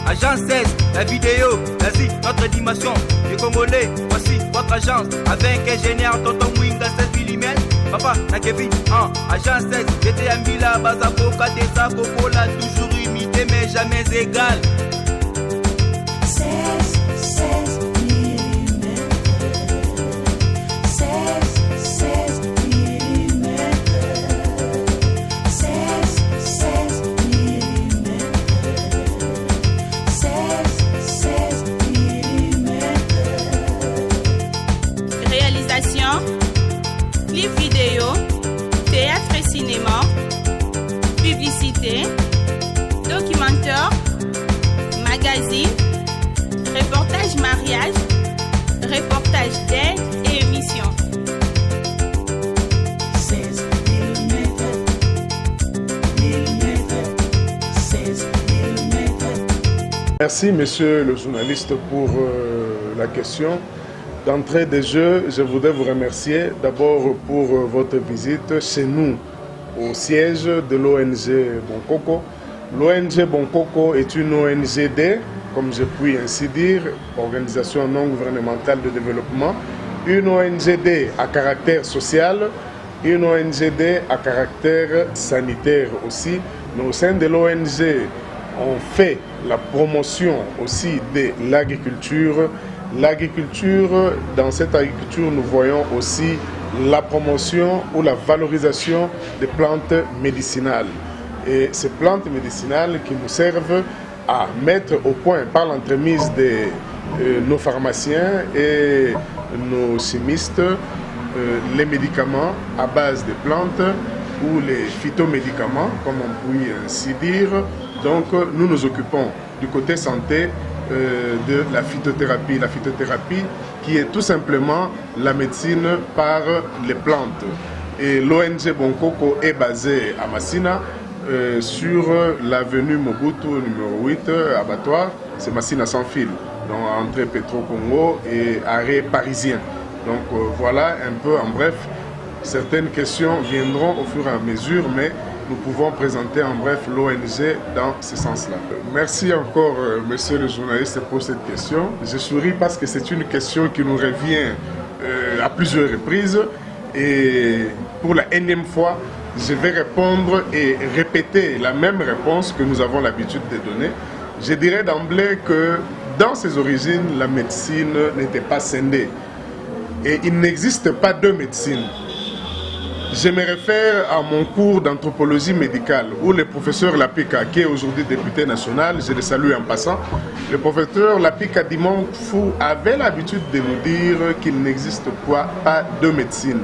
Agence 16, la vidéo, vas-y, notre animation. Les Congolais, voici votre agence. Avec ingénieur Tonton Mwinga 16 mm. Papa, na Kevin, Agence 16, j'étais à Mila, Bazako, Katesa, Kokola, toujours imité mais jamais égal. 16 mm. 16 mm. 16 mm. 16 mm. Réalisation, clip vidéo, théâtre et cinéma, publicité, documentaire, magazine, reportage mariage, reportage d'aide et émission. 16 mm. 16 mm. Merci, monsieur le journaliste, pour la question. D'entrée de jeu, je voudrais vous remercier d'abord pour votre visite chez nous, au siège de l'ONG Bonkoko. L'ONG Bonkoko est une ONGD, comme je puis ainsi dire, Organisation non gouvernementale de développement, une ONGD à caractère social, une ONGD à caractère sanitaire aussi. Mais au sein de l'ONG, on fait la promotion aussi de l'agriculture. L'agriculture, dans cette agriculture, nous voyons aussi la promotion ou la valorisation des plantes médicinales. Et ces plantes médicinales qui nous servent à mettre au point, par l'entremise de nos pharmaciens et nos chimistes, les médicaments à base de plantes ou les phytomédicaments, comme on peut ainsi dire. Donc nous nous occupons du côté santé de la phytothérapie. La phytothérapie qui est tout simplement la médecine par les plantes. Et l'ONG Bonkoko est basée à Massina, sur l'avenue Mobutu numéro 8, abattoir, c'est Massina sans fil, donc entrée Petro-Congo et arrêt parisien. Donc voilà un peu en bref, certaines questions viendront au fur et à mesure, mais nous pouvons présenter en bref l'ONG dans ce sens-là. Merci encore, monsieur le journaliste, pour cette question. Je souris parce que c'est une question qui nous revient à plusieurs reprises. Et pour la énième fois, je vais répondre et répéter la même réponse que nous avons l'habitude de donner. Je dirais d'emblée que dans ses origines, la médecine n'était pas scindée. Et il n'existe pas deux médecines. Je me réfère à mon cours d'anthropologie médicale où le professeur Lapika, qui est aujourd'hui député national, je le salue en passant, le professeur Lapika Dimon-Fou avait l'habitude de nous dire qu'il n'existe pas deux médecines.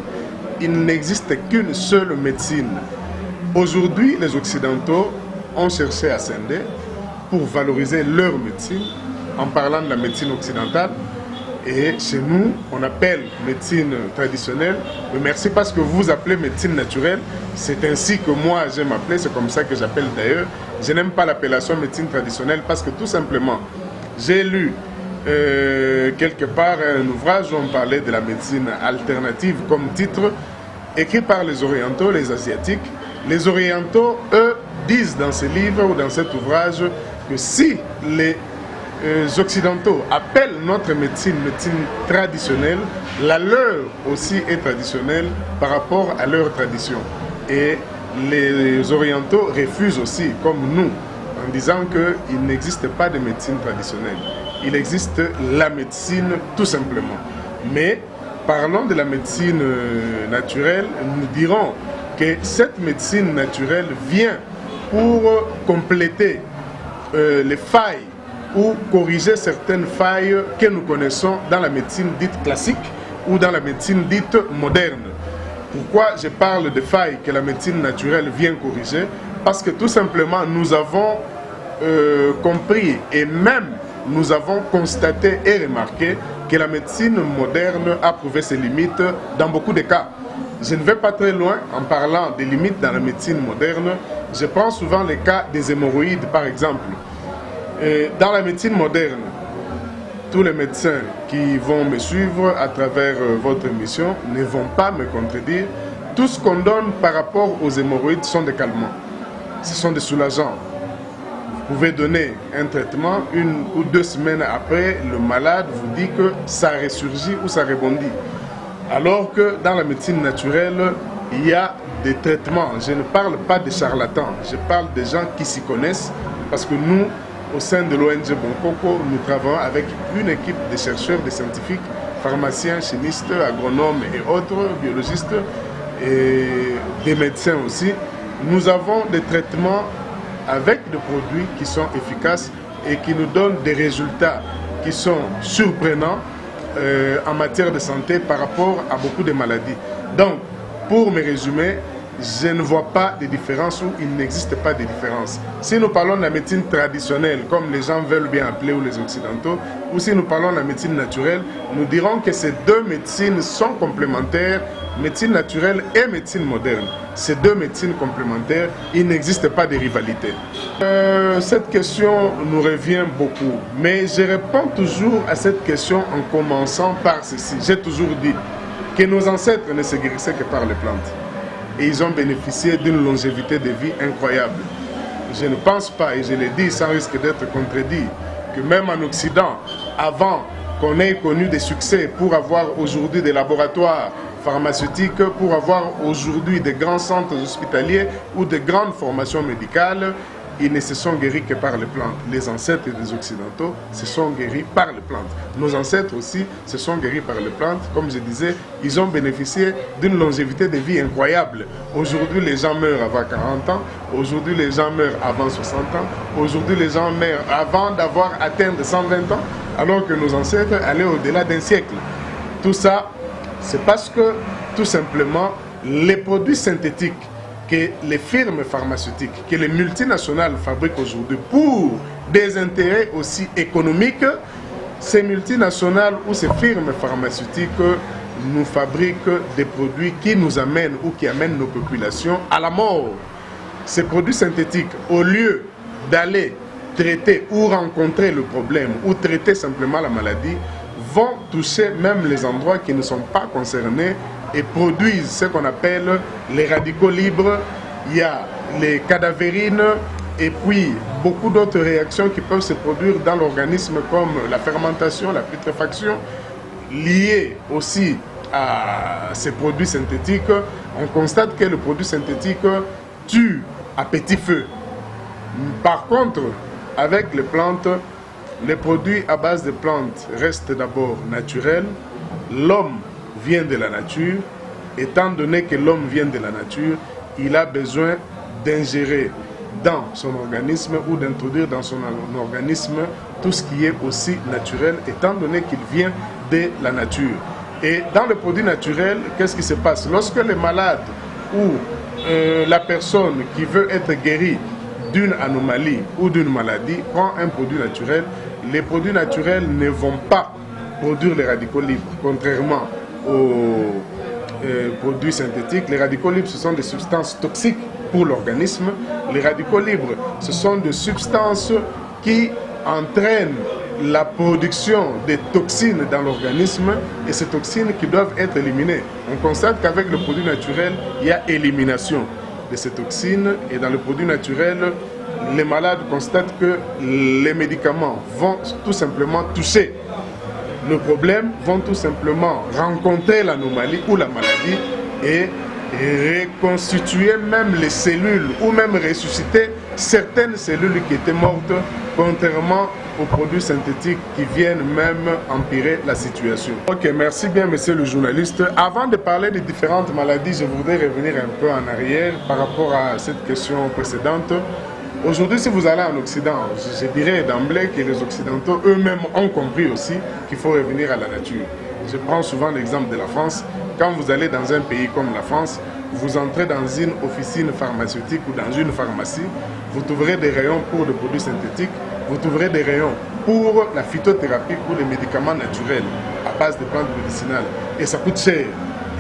Il n'existe qu'une seule médecine. Aujourd'hui, les Occidentaux ont cherché à scinder pour valoriser leur médecine en parlant de la médecine occidentale. Et chez nous, on appelle médecine traditionnelle. Mais merci parce que vous appelez médecine naturelle. C'est ainsi que moi j'aime appeler, c'est comme ça que j'appelle d'ailleurs. Je n'aime pas l'appellation médecine traditionnelle parce que tout simplement, j'ai lu quelque part un ouvrage où on parlait de la médecine alternative comme titre, écrit par les Orientaux, les Asiatiques. Les Orientaux, eux, disent dans ce livre ou dans cet ouvrage que si les Occidentaux appellent notre médecine traditionnelle, la leur aussi est traditionnelle par rapport à leur tradition. Et les Orientaux refusent aussi, comme nous, en disant qu'il n'existe pas de médecine traditionnelle. Il existe la médecine tout simplement. Mais parlons de la médecine naturelle, nous dirons que cette médecine naturelle vient pour compléter les failles ou corriger certaines failles que nous connaissons dans la médecine dite classique ou dans la médecine dite moderne. Pourquoi je parle de failles que la médecine naturelle vient corriger? Parce que tout simplement nous avons compris et même nous avons constaté et remarqué que la médecine moderne a prouvé ses limites dans beaucoup de cas. Je ne vais pas très loin en parlant des limites dans la médecine moderne. Je prends souvent le cas des hémorroïdes par exemple. Dans la médecine moderne, tous les médecins qui vont me suivre à travers votre émission ne vont pas me contredire. Tout ce qu'on donne par rapport aux hémorroïdes sont des calmants. Ce sont des soulageants. Vous pouvez donner un traitement, 1 ou 2 semaines après, le malade vous dit que ça ressurgit ou ça rebondit. Alors que dans la médecine naturelle, il y a des traitements. Je ne parle pas des charlatans, je parle des gens qui s'y connaissent, parce que nous, au sein de l'ONG Bonkoko, nous travaillons avec une équipe de chercheurs, de scientifiques, pharmaciens, chimistes, agronomes et autres, biologistes, et des médecins aussi. Nous avons des traitements avec des produits qui sont efficaces et qui nous donnent des résultats qui sont surprenants en matière de santé par rapport à beaucoup de maladies. Donc, pour me résumer, je ne vois pas de différence ou il n'existe pas de différence. Si nous parlons de la médecine traditionnelle, comme les gens veulent bien appeler, ou les occidentaux, ou si nous parlons de la médecine naturelle, nous dirons que ces deux médecines sont complémentaires, médecine naturelle et médecine moderne. Ces deux médecines complémentaires, il n'existe pas de rivalité. Cette question nous revient beaucoup, mais je réponds toujours à cette question en commençant par ceci. J'ai toujours dit que nos ancêtres ne se guérissaient que par les plantes. Et ils ont bénéficié d'une longévité de vie incroyable. Je ne pense pas, et je l'ai dit sans risque d'être contredit, que même en Occident, avant qu'on ait connu des succès pour avoir aujourd'hui des laboratoires pharmaceutiques, pour avoir aujourd'hui des grands centres hospitaliers ou de grandes formations médicales, ils ne se sont guéris que par les plantes. Les ancêtres des Occidentaux se sont guéris par les plantes. Nos ancêtres aussi se sont guéris par les plantes. Comme je disais, ils ont bénéficié d'une longévité de vie incroyable. Aujourd'hui, les gens meurent avant 40 ans. Aujourd'hui, les gens meurent avant 60 ans. Aujourd'hui, les gens meurent avant d'avoir atteint 120 ans, alors que nos ancêtres allaient au-delà d'un siècle. Tout ça, c'est parce que, tout simplement, les produits synthétiques que les firmes pharmaceutiques, que les multinationales fabriquent aujourd'hui pour des intérêts aussi économiques, ces multinationales ou ces firmes pharmaceutiques nous fabriquent des produits qui nous amènent ou qui amènent nos populations à la mort. Ces produits synthétiques, au lieu d'aller traiter ou rencontrer le problème ou traiter simplement la maladie, vont toucher même les endroits qui ne sont pas concernés et produisent ce qu'on appelle les radicaux libres. Il y a les cadavérines et puis beaucoup d'autres réactions qui peuvent se produire dans l'organisme comme la fermentation, la putréfaction, liées aussi à ces produits synthétiques. On constate que le produit synthétique tue à petit feu. Par contre, avec les plantes, les produits à base de plantes restent d'abord naturels. L'homme vient de la nature. Étant donné que l'homme vient de la nature, il a besoin d'ingérer dans son organisme ou d'introduire dans son organisme tout ce qui est aussi naturel, étant donné qu'il vient de la nature. Et dans le produit naturel, qu'est-ce qui se passe? Lorsque le malade ou la personne qui veut être guérie d'une anomalie ou d'une maladie prend un produit naturel, les produits naturels ne vont pas produire les radicaux libres, contrairement aux produits synthétiques. Les radicaux libres, ce sont des substances toxiques pour l'organisme. Les radicaux libres, ce sont des substances qui entraînent la production des toxines dans l'organisme et ces toxines qui doivent être éliminées. On constate qu'avec le produit naturel, il y a élimination de ces toxines et dans le produit naturel, les malades constatent que les médicaments vont tout simplement toucher le problème, vont tout simplement rencontrer l'anomalie ou la maladie et reconstituer même les cellules ou même ressusciter certaines cellules qui étaient mortes, contrairement aux produits synthétiques qui viennent même empirer la situation. Ok, merci bien monsieur le journaliste. Avant de parler des différentes maladies, je voudrais revenir un peu en arrière par rapport à cette question précédente. Aujourd'hui, si vous allez en Occident, je dirais d'emblée que les Occidentaux eux-mêmes ont compris aussi qu'il faut revenir à la nature. Je prends souvent l'exemple de la France. Quand vous allez dans un pays comme la France, vous entrez dans une officine pharmaceutique ou dans une pharmacie, vous trouverez des rayons pour des produits synthétiques, vous trouverez des rayons pour la phytothérapie ou les médicaments naturels à base de plantes médicinales. Et ça coûte cher.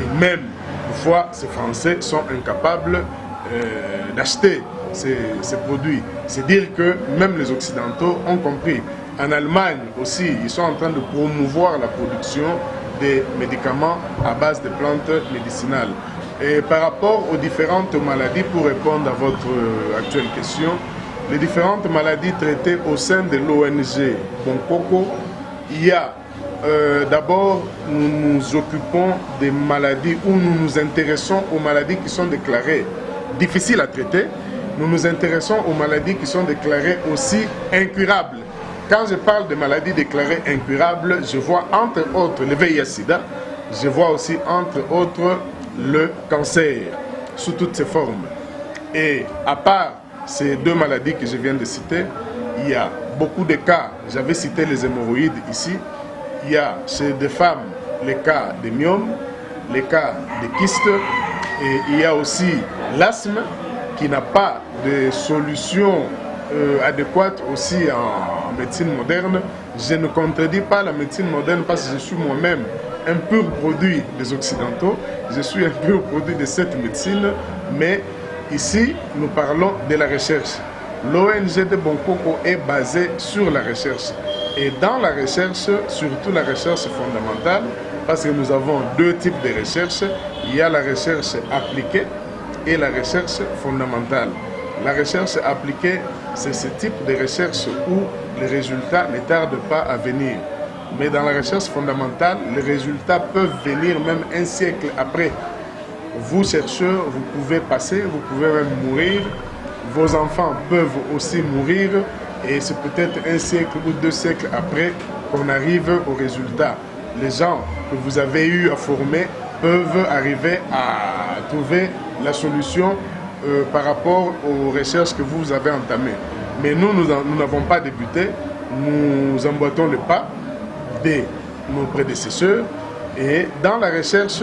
Et même, parfois, ces Français sont incapables d'acheter ces produits. C'est dire que même les Occidentaux ont compris. En Allemagne aussi, ils sont en train de promouvoir la production des médicaments à base de plantes médicinales. Et par rapport aux différentes maladies, pour répondre à votre actuelle question, les différentes maladies traitées au sein de l'ONG Bonkoko. Il y a d'abord, nous nous occupons des maladies où nous nous intéressons aux maladies qui sont déclarées difficiles à traiter. Nous nous intéressons aux maladies qui sont déclarées aussi incurables. Quand je parle de maladies déclarées incurables, je vois entre autres le VIH-Sida, je vois aussi entre autres le cancer sous toutes ses formes. Et à part ces deux maladies que je viens de citer, il y a beaucoup de cas. J'avais cité les hémorroïdes ici. Il y a chez des femmes les cas de myome, les cas de kyste, et il y a aussi l'asthme qui n'a pas de solution adéquate aussi en médecine moderne. Je ne contredis pas la médecine moderne parce que je suis moi-même un pur produit des Occidentaux, je suis un pur produit de cette médecine, mais ici nous parlons de la recherche. L'ONG de Bonkoko est basée sur la recherche. Et dans la recherche, surtout la recherche fondamentale, parce que nous avons deux types de recherche, il y a la recherche appliquée et la recherche fondamentale. La recherche appliquée, c'est ce type de recherche où les résultats ne tardent pas à venir. Mais dans la recherche fondamentale, les résultats peuvent venir même un siècle après. Vous, chercheurs, vous pouvez passer, vous pouvez même mourir. Vos enfants peuvent aussi mourir. Et c'est peut-être un siècle ou 2 siècles après qu'on arrive au résultat. Les gens que vous avez eu à former peuvent arriver à trouver la solution par rapport aux recherches que vous avez entamées. Mais nous n'avons pas débuté. Nous emboîtons le pas de nos prédécesseurs. Et dans la recherche,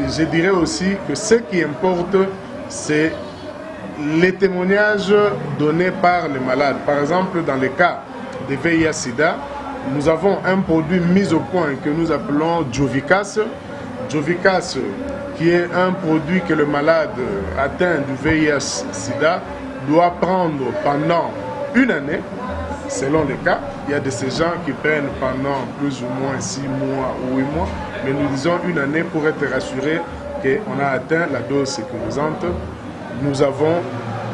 je dirais aussi que ce qui importe, c'est les témoignages donnés par les malades. Par exemple, dans le cas de VIH-Sida, nous avons un produit mis au point que nous appelons Jovicas. Jovicas, qui est un produit que le malade atteint du VIH-Sida doit prendre pendant 1 année, selon les cas. Il y a de ces gens qui prennent pendant plus ou moins 6 mois ou 8 mois, mais nous disons 1 année pour être rassurés qu'on a atteint la dose sécurisante. Nous avons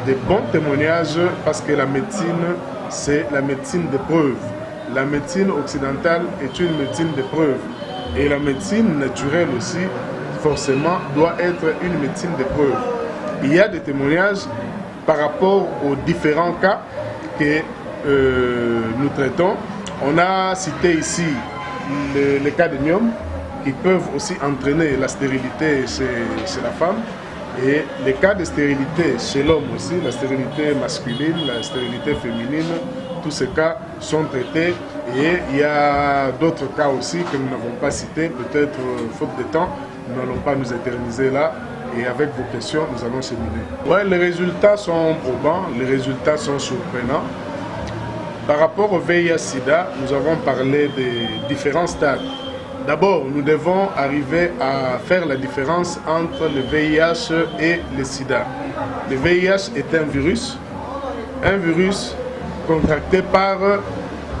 des bons témoignages parce que la médecine, c'est la médecine de preuve. La médecine occidentale est une médecine de preuve. Et la médecine naturelle aussi, forcément, doit être une médecine de preuve. Il y a des témoignages par rapport aux différents cas que nous traitons. On a cité ici les cas de myome qui peuvent aussi entraîner la stérilité chez la femme. Et les cas de stérilité chez l'homme aussi, la stérilité masculine, la stérilité féminine, tous ces cas sont traités. Et il y a d'autres cas aussi que nous n'avons pas cités, peut-être faute de temps, nous n'allons pas nous éterniser là. Et avec vos questions, nous allons cheminer. Ouais, les résultats sont probants, les résultats sont surprenants. Par rapport au VIH-Sida, nous avons parlé des différents stades. D'abord, nous devons arriver à faire la différence entre le VIH et le sida. Le VIH est un virus contracté par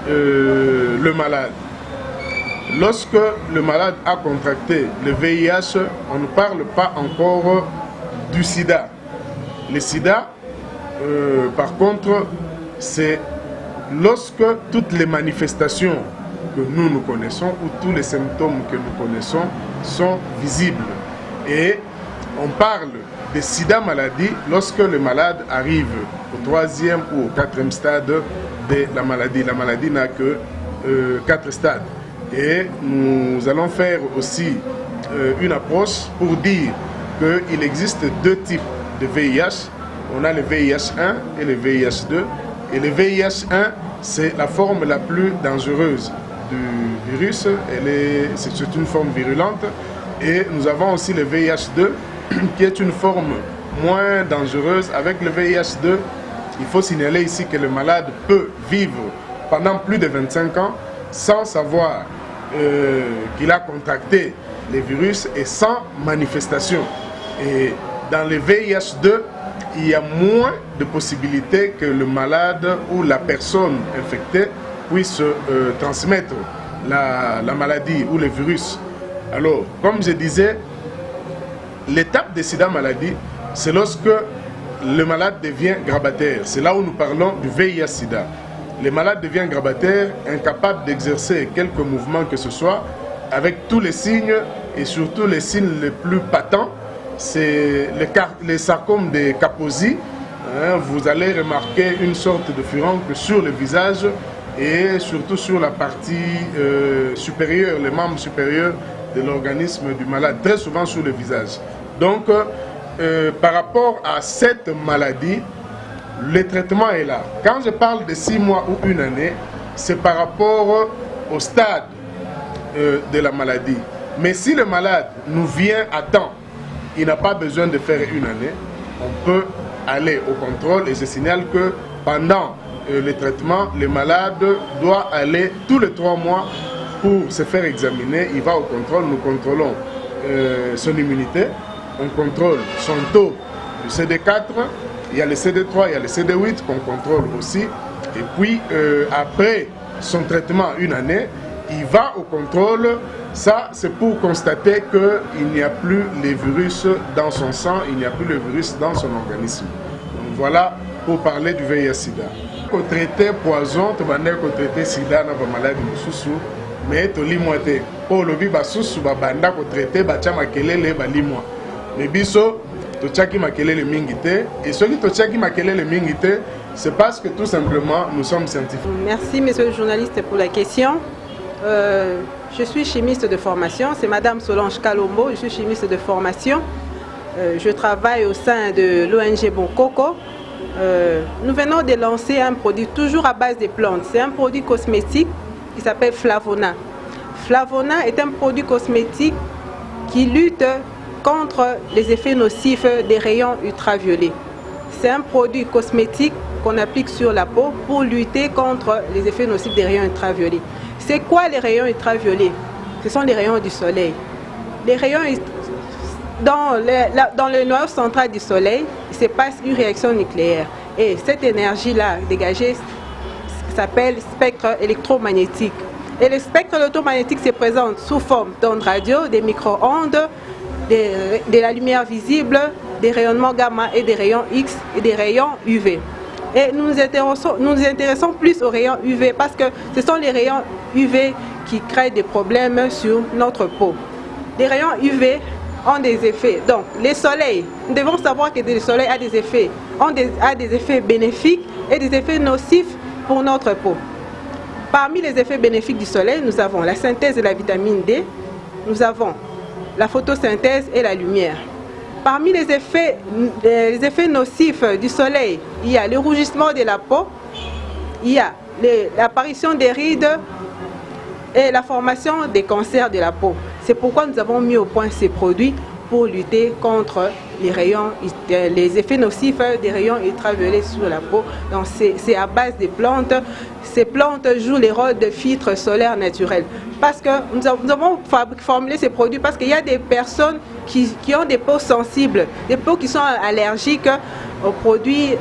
le malade. Lorsque le malade a contracté le VIH, on ne parle pas encore du sida. Le sida, par contre, c'est lorsque toutes les manifestations que nous connaissons ou tous les symptômes que nous connaissons sont visibles. Et on parle de sida maladie lorsque le malade arrive au 3e ou au 4e stade de la maladie. La maladie n'a que 4 stades. Et nous allons faire aussi une approche pour dire qu'il existe 2 types de VIH. On a le VIH1 et le VIH2. Et le VIH1, c'est la forme la plus dangereuse du virus, c'est une forme virulente. Et nous avons aussi le VIH2 qui est une forme moins dangereuse. Avec le VIH2, il faut signaler ici que le malade peut vivre pendant plus de 25 ans sans savoir qu'il a contracté les virus et sans manifestation. Et dans le VIH2, il y a moins de possibilités que le malade ou la personne infectée puisse transmettre la maladie ou le virus. Alors, comme je disais, l'étape de sida maladie, c'est lorsque le malade devient grabataire. C'est là où nous parlons du VIH-Sida. Le malade devient grabataire, incapable d'exercer quelque mouvement que ce soit, avec tous les signes et surtout les signes les plus patents. C'est les sarcomes de Kaposi. Vous allez remarquer une sorte de furoncle sur le visage et surtout sur la partie supérieure, les membres supérieurs de l'organisme du malade, très souvent sur le visage. Donc, par rapport à cette maladie, le traitement est là. Quand je parle de 6 mois ou 1 année, c'est par rapport au stade de la maladie. Mais si le malade nous vient à temps, il n'a pas besoin de faire 1 année, on peut aller au contrôle et je signale que pendant le traitement, le malade doit aller tous les 3 mois pour se faire examiner. Il va au contrôle, nous contrôlons son immunité, on contrôle son taux du CD4, il y a le CD3, il y a le CD8 qu'on contrôle aussi. Et puis après son traitement 1 année, il va au contrôle. Ça, c'est pour constater qu'il n'y a plus les virus dans son sang, il n'y a plus le virus dans son organisme. Donc voilà pour parler du VIH-Sida. Pour traiter poison, tu vas traiter sida dans la maladie de Soussou, mais tu lis moi. Pour le vie, Soussou, tu vas traiter, tu vas makelele, tu lis moi. Mais biso, tu vas makelele mingite, et ceux qui tu vas makelele mingite, c'est parce que tout simplement, nous sommes scientifiques. Merci, monsieur le journaliste, pour la question. Je suis chimiste de formation, c'est Madame Solange Kalombo, je suis chimiste de formation. Je travaille au sein de l'ONG Bonkoko. Nous venons de lancer un produit toujours à base de plantes. C'est un produit cosmétique qui s'appelle Flavona. Flavona est un produit cosmétique qui lutte contre les effets nocifs des rayons ultraviolets. C'est un produit cosmétique qu'on applique sur la peau pour lutter contre les effets nocifs des rayons ultraviolets. C'est quoi les rayons ultraviolets? Ce sont les rayons du soleil. Les rayons, dans le noyau central du soleil, il se passe une réaction nucléaire. Et cette énergie-là dégagée s'appelle spectre électromagnétique. Et le spectre électromagnétique se présente sous forme d'ondes radio, des micro-ondes, de la lumière visible, des rayonnements gamma et des rayons X et des rayons UV. Et nous nous intéressons plus aux rayons UV parce que ce sont les rayons UV qui créent des problèmes sur notre peau. Les rayons UV ont des effets. Donc, les soleils, nous devons savoir que le soleil a des effets, a des effets bénéfiques et des effets nocifs pour notre peau. Parmi les effets bénéfiques du soleil, nous avons la synthèse de la vitamine D, nous avons la photosynthèse et la lumière. Parmi les effets nocifs du soleil, il y a le rougissement de la peau, il y a l'apparition des rides et la formation des cancers de la peau. C'est pourquoi nous avons mis au point ces produits pour lutter contre les effets nocifs des rayons ultraviolets sur la peau. Donc c'est à base des plantes. Ces plantes jouent les rôles de filtres solaires naturels. Parce que nous avons formulé ces produits parce qu'il y a des personnes qui ont des peaux sensibles, des peaux qui sont allergiques aux produits,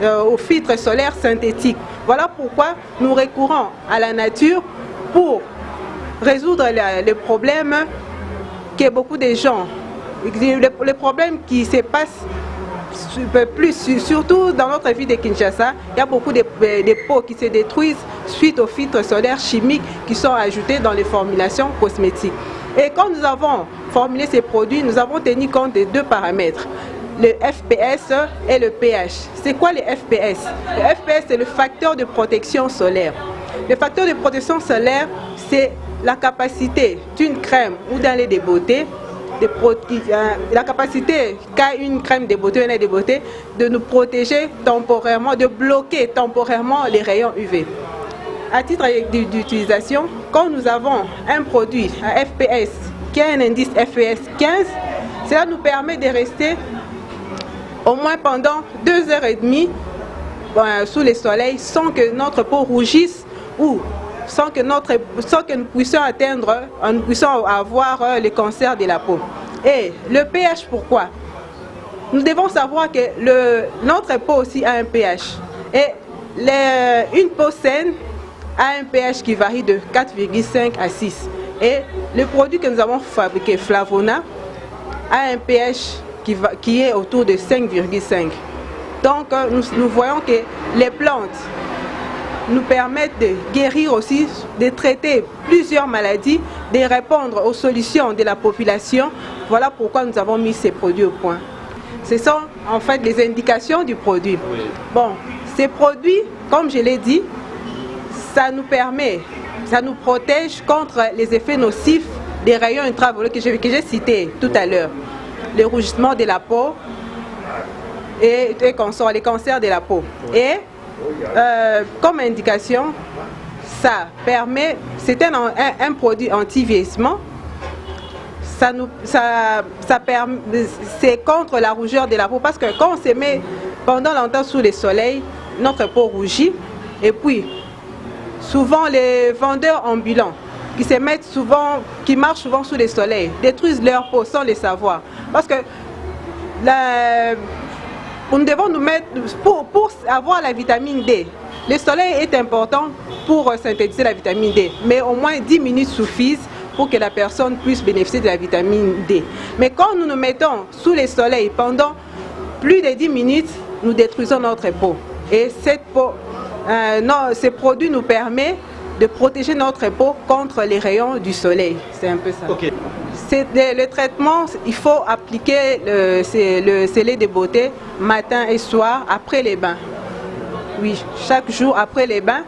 aux filtres solaires synthétiques. Voilà pourquoi nous recourons à la nature pour résoudre les problèmes que beaucoup de gens, les problèmes qui se passent surtout dans notre ville de Kinshasa, il y a beaucoup de peaux qui se détruisent suite aux filtres solaires chimiques qui sont ajoutés dans les formulations cosmétiques. Et quand nous avons formulé ces produits, nous avons tenu compte de 2 paramètres, le FPS et le pH. C'est quoi le FPS? Le FPS, c'est le facteur de protection solaire. Le facteur de protection solaire, c'est la capacité d'une crème ou d'un lait de beauté, la capacité qu'a une crème de beauté ou un lait de beauté de nous protéger temporairement, de bloquer temporairement les rayons UV. À titre d'utilisation, quand nous avons un produit à FPS qui a un indice FPS 15, cela nous permet de rester au moins pendant 2h30 sous le soleil sans que notre peau rougisse ou sans que nous puissions avoir le cancer de la peau. Et le pH, pourquoi? Nous devons savoir que notre peau aussi a un pH. Et une peau saine a un pH qui varie de 4,5 à 6. Et le produit que nous avons fabriqué, Flavona, a un pH qui est autour de 5,5. Donc nous voyons que les plantes nous permettent de guérir aussi, de traiter plusieurs maladies, de répondre aux solutions de la population. Voilà pourquoi nous avons mis ces produits au point. Ce sont en fait les indications du produit. Oui. Bon, ces produits, comme je l'ai dit, ça nous permet, ça nous protège contre les effets nocifs des rayons ultraviolets que j'ai cités tout à l'heure. Le rougissement de la peau et les cancers de la peau. Et comme indication, ça permet, c'est un produit anti-vieillissement. C'est contre la rougeur de la peau parce que quand on se met pendant longtemps sous le soleil, notre peau rougit. Et puis, souvent les vendeurs ambulants qui marchent souvent sous le soleil, détruisent leur peau sans le savoir. Parce que nous devons nous mettre, pour avoir la vitamine D, le soleil est important pour synthétiser la vitamine D, mais au moins 10 minutes suffisent pour que la personne puisse bénéficier de la vitamine D. Mais quand nous nous mettons sous le soleil pendant plus de 10 minutes, nous détruisons notre peau. Et ces produits nous permettent de protéger notre peau contre les rayons du soleil. C'est un peu ça. Okay. Le traitement, il faut appliquer le sélé de beauté matin et soir après les bains. Oui, chaque jour après les bains.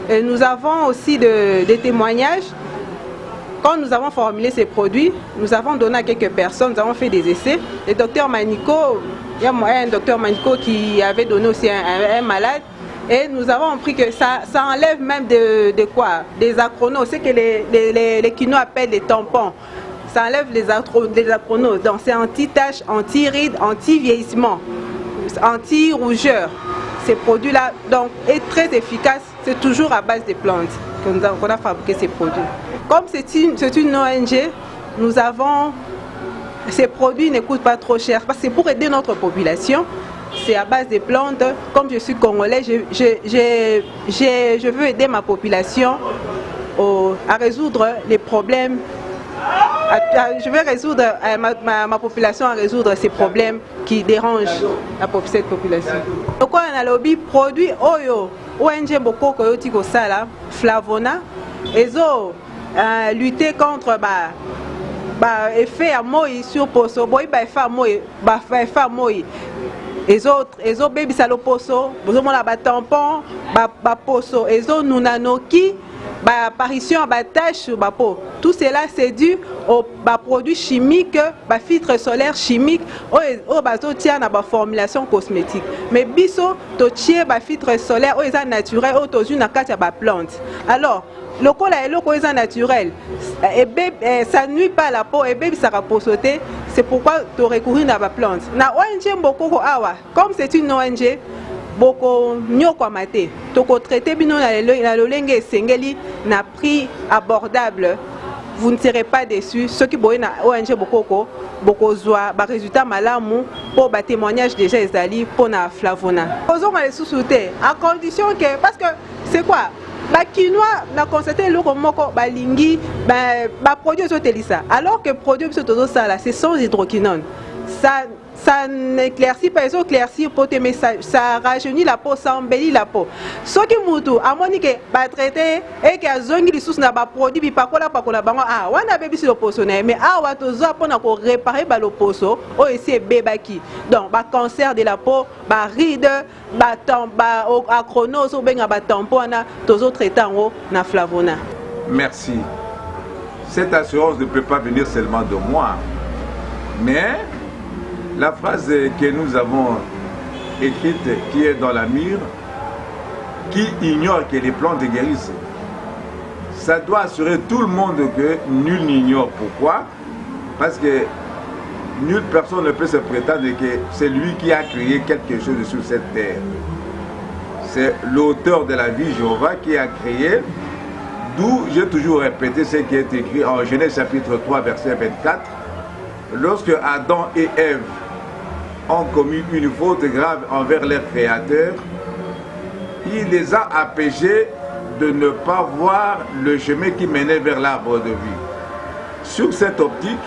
Et nous avons aussi des témoignages. Quand nous avons formulé ces produits, nous avons donné à quelques personnes, nous avons fait des essais. Le docteur Manico, il y a un docteur Manico qui avait donné aussi un malade. Et nous avons appris que ça enlève même de quoi? Des acronos, c'est que les kinos appellent des tampons. Ça enlève les acronos. Donc c'est anti-taches, anti-rides, anti-vieillissement, anti-rougeur. Ces produits-là donc est très efficace. C'est toujours à base de plantes qu'on a fabriqué ces produits. Comme c'est une ONG, nous avons ces produits ne coûtent pas trop cher parce que c'est pour aider notre population. C'est à base de plantes. Comme je suis congolais, je veux aider ma population à résoudre les problèmes. Je veux résoudre ma population à résoudre ces problèmes qui dérangent cette population. Donc on a lobby produit Oyo ONG Boko Koyoti Kosala Flavona et lutter contre effet à moi sur poso boy effet à moi les autres baby salo poso besoin la tampon poso et nous nanoki apparition à tache sur la peau. Tout cela c'est dû aux produits chimiques, filtres solaires chimiques, tient à la formulation cosmétique. Mais biso to tient filtre solaire est naturel, aux une à plante. Alors le col est naturel et ça nuit pas à la peau et baby ça va sauter. C'est pourquoi tu recourir à la plante. Na ONG Boko awa, comme c'est une ONG Boko nyoko mate, toko traité bino na lolenge sengeli na prix abordable. Vous ne serez pas déçus. Ceux qui boyent na ONG Boko zoa ba résultat malamu pour ba témoignage déjà ezali pour na Flavona. Posons les sous-souter à condition que parce que c'est quoi? Quinoa na constaté le moko balingi produit sotelisa alors que produit sotosa là c'est sans hydroquinone. Ça n'éclaircit pas, ils éclaircir pour tes messages, ça rajeunit la peau, ça embellit la peau. Ce qui moutou, à mon niveau, traité et qui a zongi les sous n'a pas produit, puis pas la on a bébé sur le poisson, mais on a toujours pour réparer le poisson, on essaie bébaki. Donc, cancer de la peau, ride, acronos, ou bien tampon, toujours traitant na Flavona. Merci. Cette assurance ne peut pas venir seulement de moi, mais la phrase que nous avons écrite, qui est dans la mire, qui ignore que les plantes guérissent, ça doit assurer tout le monde que nul n'ignore. Pourquoi? Parce que nulle personne ne peut se prétendre que c'est lui qui a créé quelque chose sur cette terre. C'est l'auteur de la vie, Jéhovah, qui a créé, d'où j'ai toujours répété ce qui est écrit en Genèse chapitre 3, verset 24. Lorsque Adam et Ève ont commis une faute grave envers leur Créateur, il les a empêchés de ne pas voir le chemin qui menait vers l'arbre de vie. Sur cette optique,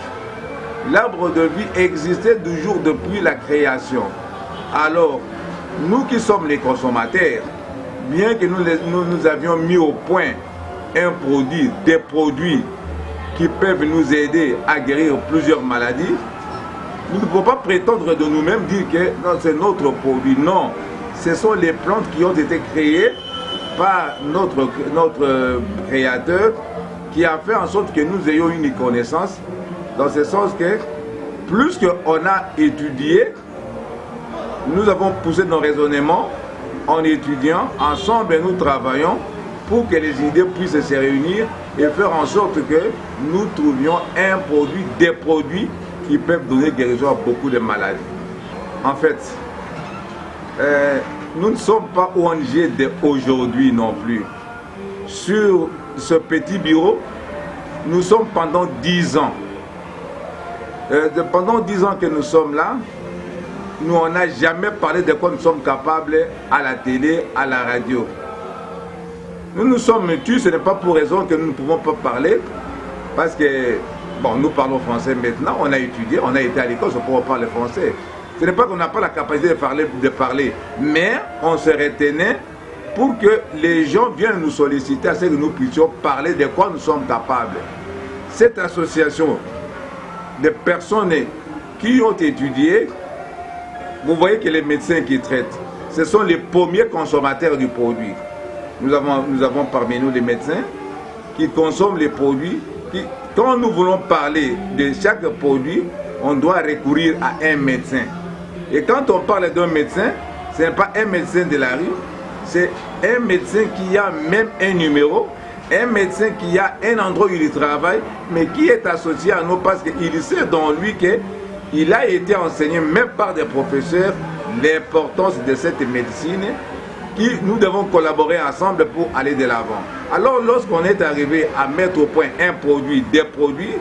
L'arbre de vie existait toujours depuis la création. Alors, nous qui sommes les consommateurs, bien que nous avions mis au point un produit, des produits qui peuvent nous aider à guérir plusieurs maladies, nous ne pouvons pas prétendre de nous-mêmes dire que c'est notre produit. Non, ce sont les plantes qui ont été créées par notre créateur qui a fait en sorte que nous ayons une connaissance, dans ce sens que plus qu'on a étudié, nous avons poussé nos raisonnements en étudiant, ensemble nous travaillons pour que les idées puissent se réunir et faire en sorte que nous trouvions un produit, des produits qui peuvent donner guérison à beaucoup de maladies. En fait, nous ne sommes pas ONG d'aujourd'hui non plus. Sur ce petit bureau, nous sommes pendant 10 ans. Pendant 10 ans que nous sommes là, nous on n'a jamais parlé de quoi nous sommes capables à la télé, à la radio. Nous nous sommes tus, ce n'est pas pour raison que nous ne pouvons pas parler, parce que, bon, nous parlons français maintenant, on a étudié, on a été à l'école, on peut parler français. Ce n'est pas qu'on n'a pas la capacité de parler, mais on se retenait pour que les gens viennent nous solliciter, à ce que nous puissions parler de quoi nous sommes capables. Cette association de personnes qui ont étudié, vous voyez que les médecins qui traitent, ce sont les premiers consommateurs du produit. Nous avons parmi nous les médecins qui consomment les produits. Quand nous voulons parler de chaque produit, on doit recourir à un médecin. Et quand on parle d'un médecin, ce n'est pas un médecin de la rue, c'est un médecin qui a même un numéro, un médecin qui a un endroit où il travaille, mais qui est associé à nous parce qu'il sait dans lui qu'il a été enseigné même par des professeurs l'importance de cette médecine, qui nous devons collaborer ensemble pour aller de l'avant. Alors lorsqu'on est arrivé à mettre au point un produit, des produits,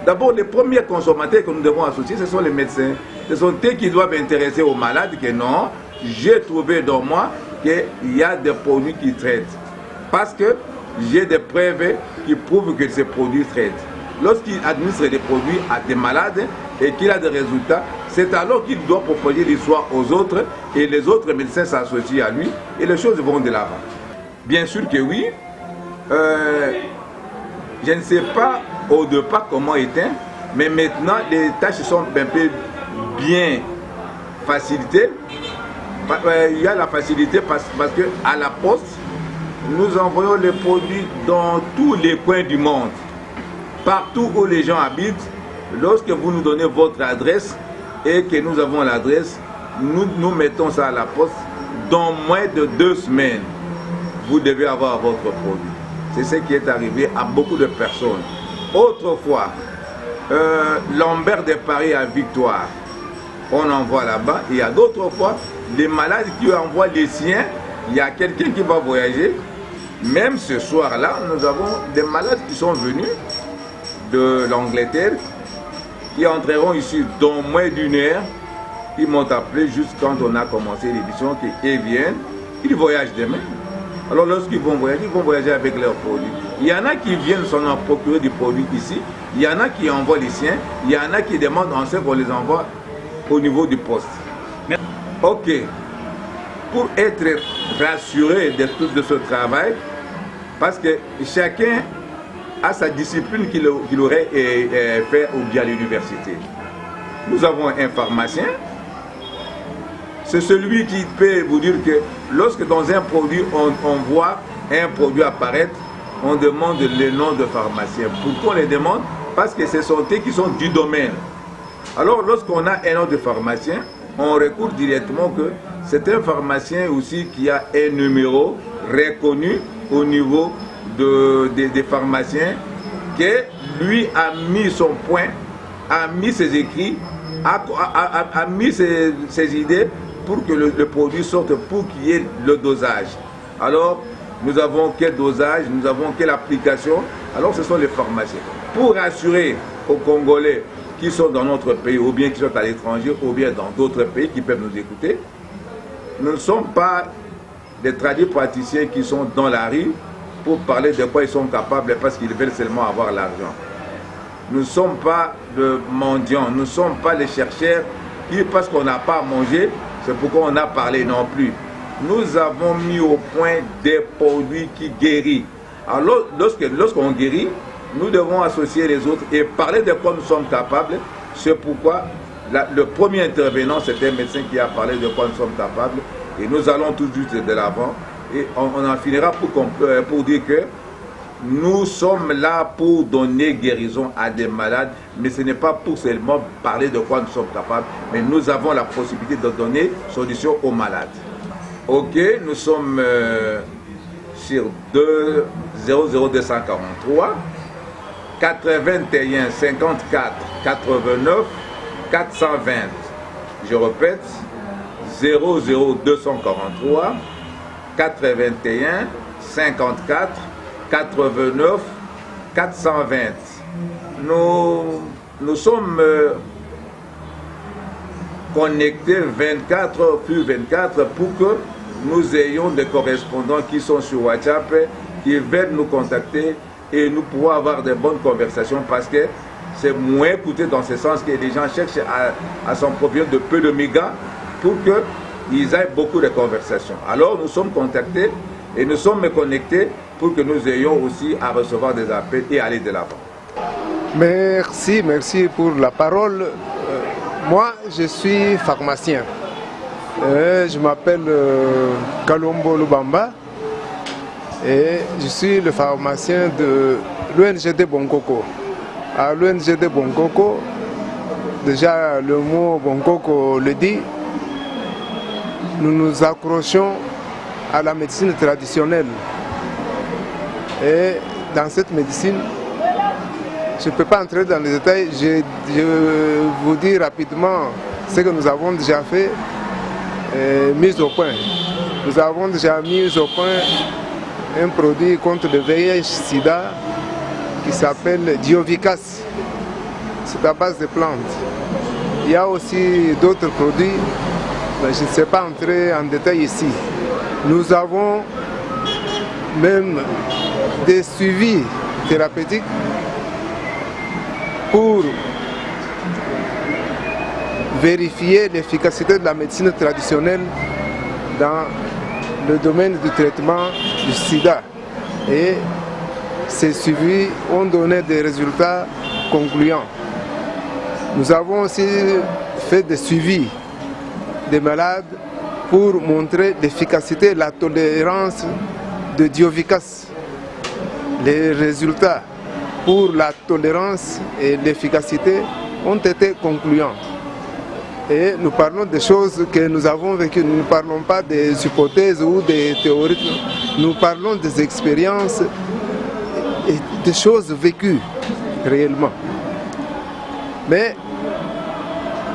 d'abord les premiers consommateurs que nous devons associer, ce sont les médecins. Ce sont eux qui doivent intéresser aux malades que non, j'ai trouvé dans moi qu'il y a des produits qui traitent. Parce que j'ai des preuves qui prouvent que ces produits traitent. Lorsqu'il administre des produits à des malades et qu'il a des résultats, c'est alors qu'il doit proposer l'histoire aux autres et les autres médecins s'associent à lui et les choses vont de l'avant. Bien sûr que oui. Je ne sais pas au départ comment était, mais maintenant les tâches sont un peu bien facilitées. Il y a la facilité parce qu'à la poste, nous envoyons les produits dans tous les coins du monde. Partout où les gens habitent, lorsque vous nous donnez votre adresse et que nous avons l'adresse, nous mettons ça à la poste. Dans moins de 2 semaines, vous devez avoir votre produit. C'est ce qui est arrivé à beaucoup de personnes. Autrefois, Lambert de Paris à Victoire, on envoie là-bas. Il y a d'autres fois, les malades qui envoient les siens, il y a quelqu'un qui va voyager. Même ce soir-là, nous avons des malades qui sont venus de l'Angleterre, qui entreront ici dans moins d'1 heure. Ils m'ont appelé juste quand on a commencé l'émission, qu'ils viennent, ils voyagent demain. Alors lorsqu'ils vont voyager avec leurs produits. Il y en a qui viennent s'en procurer du produit ici, il y en a qui envoient les siens, il y en a qui demandent en ce qu'on les envoie au niveau du poste. Ok, pour être rassuré de tout de ce travail, parce que chacun a sa discipline qu'il aurait fait ou bien à l'université. Nous avons un pharmacien. C'est celui qui peut vous dire que lorsque dans un produit, on voit un produit apparaître, on demande le nom de pharmacien. Pourquoi on les demande? Parce que ce sont eux qui sont du domaine. Alors lorsqu'on a un nom de pharmacien, on recourt directement que c'est un pharmacien aussi qui a un numéro reconnu au niveau des pharmaciens, que lui a mis son point, a mis ses écrits, a mis ses idées pour que le produit sorte, pour qu'il y ait le dosage. Alors, nous avons quel dosage, nous avons quelle application. Alors, ce sont les pharmaciens. Pour rassurer aux Congolais qui sont dans notre pays, ou bien qui sont à l'étranger, ou bien dans d'autres pays qui peuvent nous écouter, nous ne sommes pas des tradipraticiens qui sont dans la rue pour parler de quoi ils sont capables parce qu'ils veulent seulement avoir l'argent. nous ne sommes pas de mendiants, nous ne sommes pas les chercheurs qui, parce qu'on n'a pas à manger, c'est pourquoi on a parlé non plus. Nous avons mis au point des produits qui guérissent. Alors, lorsqu'on guérit, nous devons associer les autres et parler de quoi nous sommes capables. C'est pourquoi le premier intervenant, c'était un médecin qui a parlé de quoi nous sommes capables. Et nous allons tout de suite de l'avant. Et on en finira pour dire que nous sommes là pour donner guérison à des malades, mais ce n'est pas pour seulement parler de quoi nous sommes capables, mais nous avons la possibilité de donner solution aux malades. Ok, nous sommes sur 00243 81 54 89 420. Je répète, 00243 81 54 89 420. Nous sommes connectés 24 heures sur 24 pour que nous ayons des correspondants qui sont sur WhatsApp, qui veulent nous contacter et nous pouvons avoir de bonnes conversations parce que c'est moins coûteux dans ce sens que les gens cherchent à s'en provenir de peu de mégas pour qu'ils aient beaucoup de conversations. Alors nous sommes contactés et nous sommes connectés pour que nous ayons aussi à recevoir des appels et aller de l'avant. Merci pour la parole. Moi, je suis pharmacien. Je m'appelle Kalombo Lubamba et je suis le pharmacien de l'ONGD Bonkoko. À l'ONGD Bonkoko, déjà le mot Bonkoko le dit, nous nous accrochons à la médecine traditionnelle. Et dans cette médecine, je ne peux pas entrer dans les détails, je vous dis rapidement ce que nous avons déjà fait, mis au point. Nous avons déjà mis au point un produit contre le VIH-Sida qui s'appelle Diovicas. C'est à base de plantes. Il y a aussi d'autres produits, mais je ne sais pas entrer en détail ici. Nous avons même des suivis thérapeutiques pour vérifier l'efficacité de la médecine traditionnelle dans le domaine du traitement du sida. Et ces suivis ont donné des résultats concluants. Nous avons aussi fait des suivis des malades pour montrer l'efficacité et la tolérance de Diovicas. Les résultats pour la tolérance et l'efficacité ont été concluants. Et nous parlons des choses que nous avons vécues. Nous ne parlons pas des hypothèses ou des théories. Nous parlons des expériences et des choses vécues réellement. Mais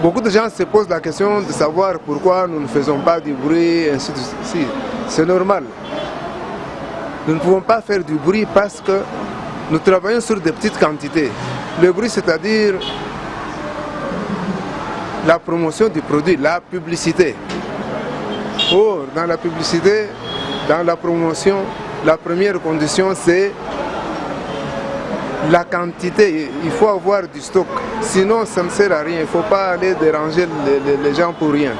beaucoup de gens se posent la question de savoir pourquoi nous ne faisons pas du bruit, ainsi de suite. C'est normal. Nous ne pouvons pas faire du bruit parce que nous travaillons sur des petites quantités. Le bruit, c'est-à-dire la promotion du produit, la publicité. Or, dans la publicité, dans la promotion, la première condition, c'est la quantité. Il faut avoir du stock. Sinon, ça ne sert à rien. Il ne faut pas aller déranger les gens pour rien.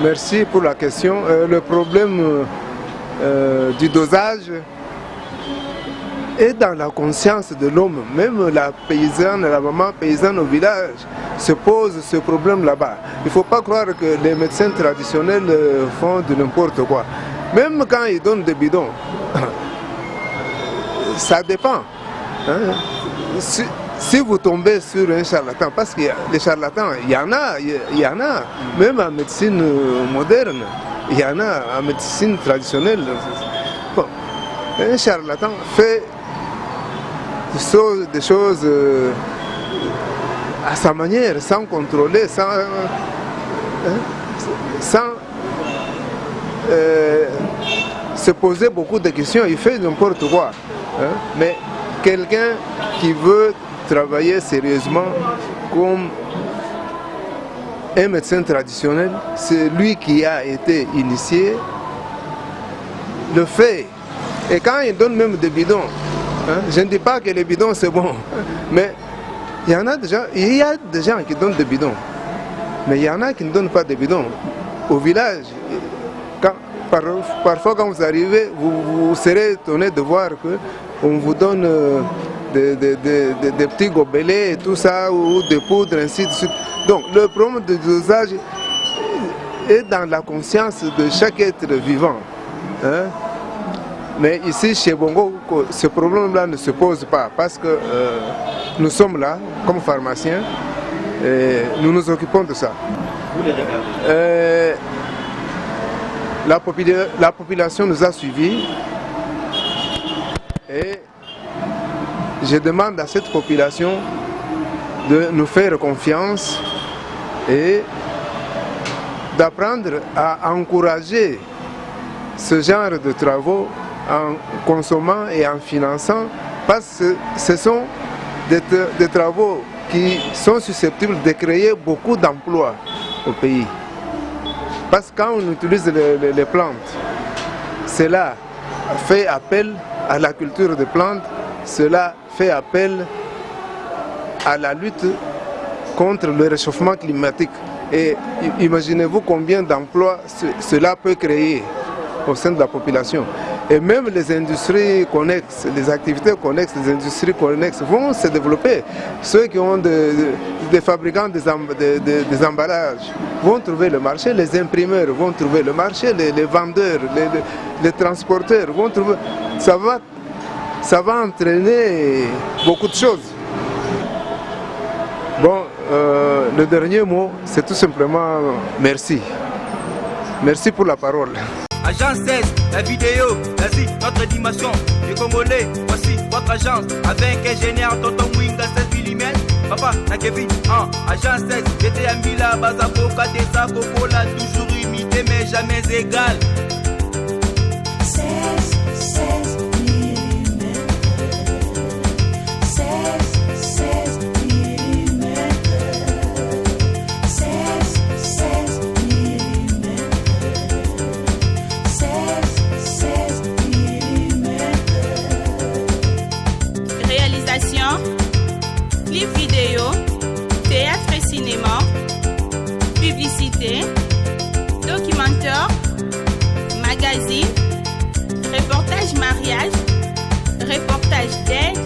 Merci pour la question. Le problème du dosage est dans la conscience de l'homme. Même la paysanne, la maman paysanne au village se pose ce problème là-bas. Il ne faut pas croire que les médecins traditionnels font de n'importe quoi. Même quand ils donnent des bidons, ça dépend. Hein? Si vous tombez sur un charlatan, parce que les charlatans, il y en a, même en médecine moderne, il y en a en médecine traditionnelle. Bon, un charlatan fait des choses à sa manière, sans contrôler, sans se poser beaucoup de questions. Il fait n'importe quoi. Hein? Mais quelqu'un qui veut travailler sérieusement comme un médecin traditionnel, c'est lui qui a été initié, le fait. Et quand il donne même des bidons, Hein? Je ne dis pas que les bidons c'est bon, mais il y a des gens qui donnent des bidons, mais il y en a qui ne donnent pas de bidons. Au village, parfois quand vous arrivez, vous serez étonné de voir qu'on vous donne des petits gobelets et tout ça, ou des poudres, ainsi de suite. Donc le problème de dosage est dans la conscience de chaque être vivant. Hein? Mais ici, chez Bongo, ce problème-là ne se pose pas parce que nous sommes là, comme pharmaciens, et nous nous occupons de ça. La population nous a suivis et je demande à cette population de nous faire confiance et d'apprendre à encourager ce genre de travaux en consommant et en finançant, parce que ce sont des travaux qui sont susceptibles de créer beaucoup d'emplois au pays. Parce que quand on utilise les plantes, cela fait appel à la culture des plantes, cela fait appel à la lutte contre le réchauffement climatique. Et imaginez-vous combien d'emplois cela peut créer au sein de la population. Et même les industries connexes, les activités connexes, les industries connexes vont se développer. Ceux qui ont des fabricants des emballages vont trouver le marché, les imprimeurs vont trouver le marché, les vendeurs, les transporteurs vont trouver. Ça va entraîner beaucoup de choses. Bon, le dernier mot, c'est tout simplement merci. Merci pour la parole. Agence 16, la vidéo, vas-y, notre animation. Les Congolais, voici votre agence. Avec ingénieur Tonton Mwinga 16 mm. Papa, na Kevin, agence 16. J'étais à Mila, Bazako, Katesa, Kokola, toujours imité, mais jamais égal. 16 mm. 16 mm. 16 mm. 16 mm. Réalisation, clip vidéo, théâtre et cinéma, publicité, documentaire, magazine, reportage mariage, reportage date,